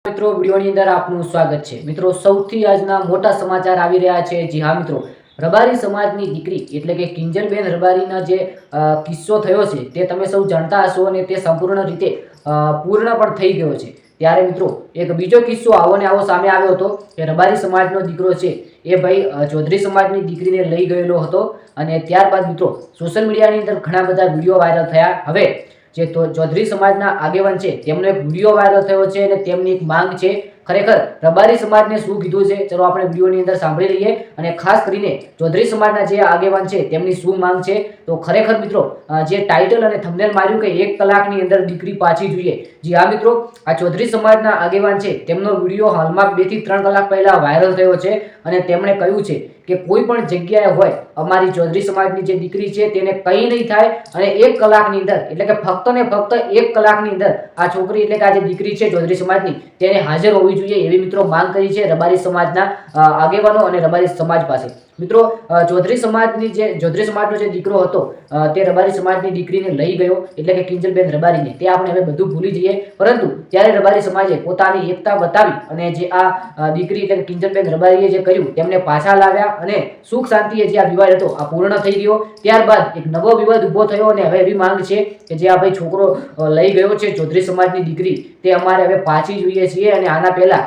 મિત્રો વિડિયોની અંદર આપનું સ્વાગત છે। મિત્રો સૌથી આજના મોટા સમાચાર આવી રહ્યા છે। જી હા મિત્રો, રબારી સમાજની દીકરી એટલે કે કિંજલબેન રબારીના જે કિસ્સો થયો છે તે તમે સૌ જાણતા હશો અને તે સંપૂર્ણ રીતે પૂર્ણ પણ થઈ ગયો છે। ત્યારે મિત્રો એક બીજો કિસ્સો આવો ને આવો સામે આવ્યો હતો કે રબારી સમાજનો દીકરો છે એ ભાઈ ચૌધરી સમાજની દીકરીને લઈ ગયેલો હતો અને ત્યારબાદ મિત્રો સોશિયલ મીડિયાની અંદર ઘણા બધા વિડીયો વાયરલ થયા। હવે જે ચૌધરી સમાજના આગેવાન છે તેમનો એક વિડીયો વાયરલ થયો છે અને તેમની એક માંગ છે। ખરેખર રબારી સમાજને શું કીધું છે ચલો આપણે વિડીયોની અંદર સાંભળી લઈએ અને ખાસ કરીને ચૌધરી સમાજના જે આગેવાન છે તેમની શું માંગ છે। તો ખરેખર મિત્રો જે ટાઇટલ અને થંબનેલ માર્યું કે 1 કલાકની અંદર દીકરી પાછી જોઈએ, જી હા મિત્રો, આ ચૌધરી સમાજના આગેવાન છે તેમનો વિડીયો હાલમાં 2 થી 3 કલાક પહેલા વાયરલ થયો છે અને તેમણે કહ્યું છે કે કોઈ પણ જગ્યાએ હોય અમારી ચૌધરી સમાજની જે દીકરી છે તેને કંઈ નહીં થાય અને 1 કલાકની અંદર એટલે કે ફક્ત ને ફક્ત 1 કલાકની અંદર આ છોકરી એટલે કે આ જે દીકરી છે ચૌધરી સમાજની તેને હાજર હોવી જોઈએ એવી મિત્રો માંગ કરી છે રબારી સમાજના આગેવાનો અને રબારી સમાજ પાસે। મિત્રો ચૌધરી સમાજનો જે દીકરો હતો તે રબારી સમાજની દીકરીને લઈ ગયો એટલે કે કિંજલબેન રબારીને, તે આપણે હવે બધું ભૂલી જઈએ, પરંતુ ત્યારે રબારી સમાજે પોતાની એકતા બતાવી અને જે આ દીકરી એટલે કે કિંજલબેન રબારીએ જે કર્યું તેમને પાછા લાવ્યા અને સુખ શાંતિએ જે આ વિવાદ હતો આ પૂર્ણ થઈ ગયો। ત્યારબાદ એક નવો વિવાદ ઊભો થયો અને હવે એવી માંગ છે કે જે આ ભાઈ છોકરો લઈ ગયો છે ચૌધરી સમાજની દીકરી તે અમારે હવે પાછી જોઈએ છીએ અને આના પહેલા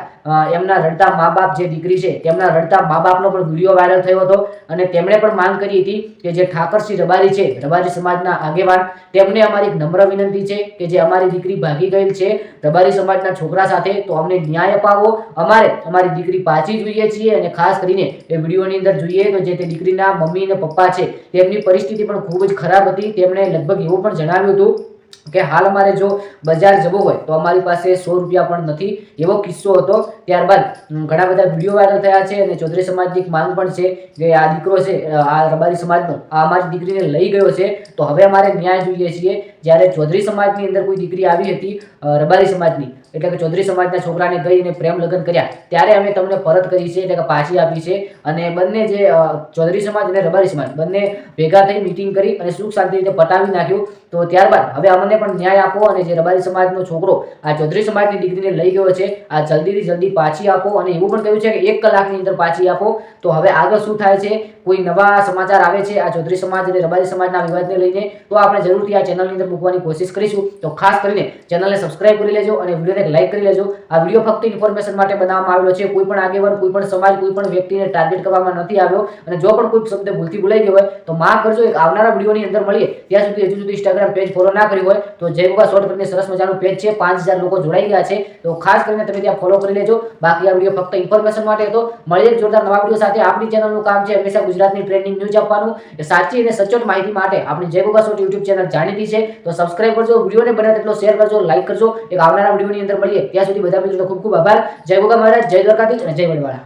એમના રડતા મા બાપ જે દીકરી છે તેમના રડતા મા બાપનો પણ વિડીયો વાયરલ થયો હતો અને તેમણે પણ માંગ કરી હતી કે જે ઠાકરસિંહ રબારી છે રબારી સમાજના આગેવાન તેમને અમારી એક નમ્ર વિનંતી છે કે જે અમારી દીકરી ભાગી ગયેલ છે રબારી સમાજના છોકરા સાથે તો અમને ન્યાય અપાવો, અમારે અમારી દીકરી પાછી જોઈએ છીએ। અને ખાસ કરીને એ વિડીયોની અંદર જોઈએ તો જે તે દીકરીના મમ્મી અને પપ્પા છે તેમની પરિસ્થિતિ પણ ખૂબ જ ખરાબ હતી। તેમણે લગભગ એવું પણ જણાવ્યું હતું કે હાલ અમારે જો બજાર જવું હોય તો અમારી પાસે 100 રૂપિયા પણ નથી, એવો કિસ્સો હતો। ત્યારબાદ ઘણા બધા વિડીયો વાયરલ થયા છે અને ચૌધરી સમાજની એક માંગ પણ છે કે આ દીકરો છે આ રબારી સમાજનો આ અમારી દીકરીને લઈ ગયો છે તો હવે અમારે ન્યાય જોઈએ છીએ। જ્યારે ચૌધરી સમાજની અંદર કોઈ દીકરી આવી હતી રબારી સમાજની એટલે કે ચૌધરી સમાજના છોકરાને ગઈ અને પ્રેમ લગ્ન કર્યા ત્યારે અમે તમને પરત કરી છે એટલે કે પાછી આપી છે અને બંને જે ચૌધરી સમાજ અને રબારી સમાજ બંને ભેગા થઈ મીટિંગ કરી અને સુખ શાંતિ રીતે પટાવી નાખ્યું। તો ત્યારબાદ હવે અમને પણ ન્યાય આપો અને જે રબારી સમાજનો છોકરો આ ચૌધરી સમાજની દીકરીને લઈ ગયો છે આ જલ્દીથી જલ્દી પાછી આપો અને એવું પણ કહ્યું છે કે 1 કલાકની અંદર પાછી આપો। તો હવે આગળ શું થાય છે, કોઈ નવા સમાચાર આવે છે આ ચૌધરી સમાજ અને રબારી સમાજના વિવાદને લઈને તો આપણે જરૂરથી આ ચેનલની અંદર મૂકવાની કોશિશ કરીશું। તો ખાસ કરીને ચેનલને સબસ્ક્રાઇબ કરી લેજો અને વિડીયોને લાઈક કરી લેજો। આ વિડીયો ફક્ત ઇન્ફોર્મેશન માટે બનાવવામાં આવેલો છે, કોઈ પણ આગેવાન કોઈ પણ સમાજ કોઈ પણ વ્યક્તિને ટાર્ગેટ કરવામાં નથી આવ્યો અને જો પણ કોઈ શબ્દ ભૂલથી ભૂલાઈ ગયો હોય તો માફ કરજો। એક આવનારા વિડીયોની અંદર મળીએ ત્યાં સુધી હજુ સુધી ઇન્સ્ટાગ્રામ પેજ ફોલો ના કર્યું હોય તો જય ગોગા શોર્ટ કરીને સરસ મજાનું પેજ છે, 5000 લોકો જોડાઈ ગયા છે તો ખાસ કરીને તમે ત્યાં ફોલો કરી લેજો। બાકી આ વિડીયો ફક્ત ઇન્ફોર્મેશન માટે હતો। મળીએ એક જોરદાર નવા વિડીયો સાથે। આપણી ચેનલનું કામ છે હંમેશા ગુજરાતની ટ્રેન્ડિંગ ન્યૂઝ આપવાનું, સાચી અને સચોટ માહિતી માટે આપણી જય ગોગા શોર્ટ યુટ્યુબ ચેનલ જાણીતી છે તો સબસ્ક્રાઇબ કરજો, વિડીયોને બને તેટલો શેર કરજો, લાઈક કરજો। એક આવનારા વિડીયોની અંદર મળીએ ત્યાં સુધી બધા મિત્રો ખૂબ ખૂબ આભાર। જય ગોગા મહારાજ, જય દ્વારકાધીશ અને જય વડવાળા।